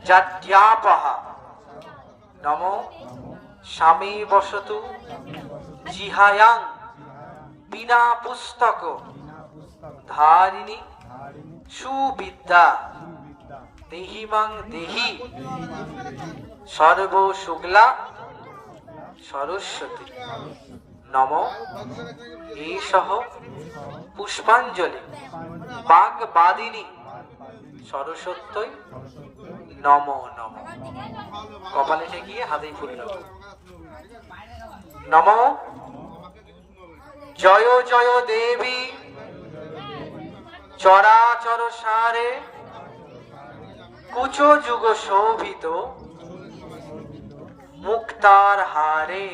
জাড্যাপহা নমো স্বামী বসতু জিহায়াং বিনা পুস্তক ধারিণী সুবিদ্যা দেহিমাং দেহি সর্ব শুক্লা সরস্বতী নম এষঃ পুষ্পাঞ্জলি বাগবাদিনী সরস্বত্যই নম নম। কপালে ঠেকিয়ে হাতেই ফুল নেব। নম জয় জয় দেবী চরাচর সারে কুচ যুগ শোভিত মুক্তার হারে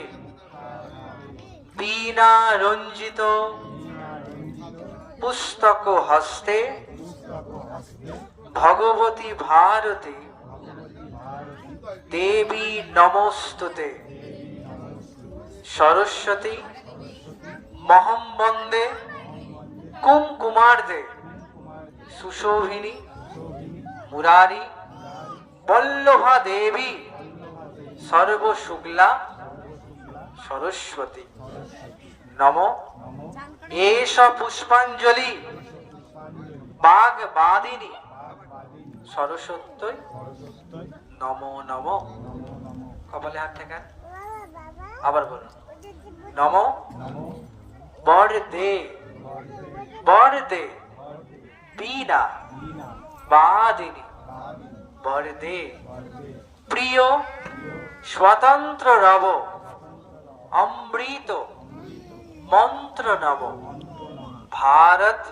বীণা রঞ্জিত পুস্তক হস্তে ভগবতী ভারতী দেবী নমস্তুতে সরস্বতী মহম বন্দে কুমকুমার্দে সুশোভিনী মুরারি বল্লভা দেবী সর্বশুক্লা সরস্বতী নম এষ পুষ্পাঞ্জলি বাগবাদিনী সরস্বত্যই নম নম। কপালে হাত ঠেকান, আবার বলুন নম বরদে বরদে বীণা বাদিনী বরদে প্রিয় স্বতন্ত্র রব অমৃত মন্ত্র নব भारत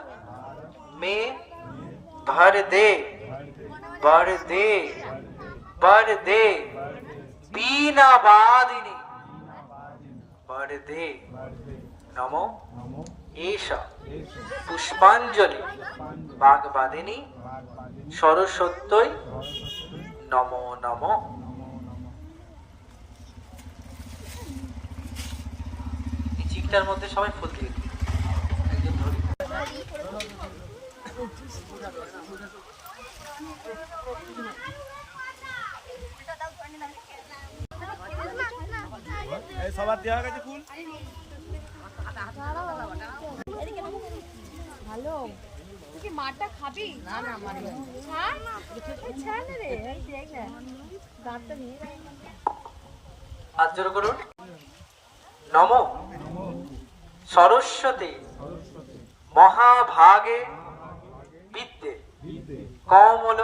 में भर दे बर दे बर दे बीना वादिनी बर दे नमो एषा पुष्पांजलि बागबादिनी सरस्वत्यई नमो नमो। চিকটার মধ্যে সবাই ফুল দিয়ে সবার দেওয়া গেছে ফুল ভালো। তুই কি মারটা খাবি? না না মারি ছাড় ছাড় না রে, এই দেখ না দাঁতটা নিয়ে হাত জোড় করুন। নমো সরস্বতী মহাভাগে বিদ্যে কমল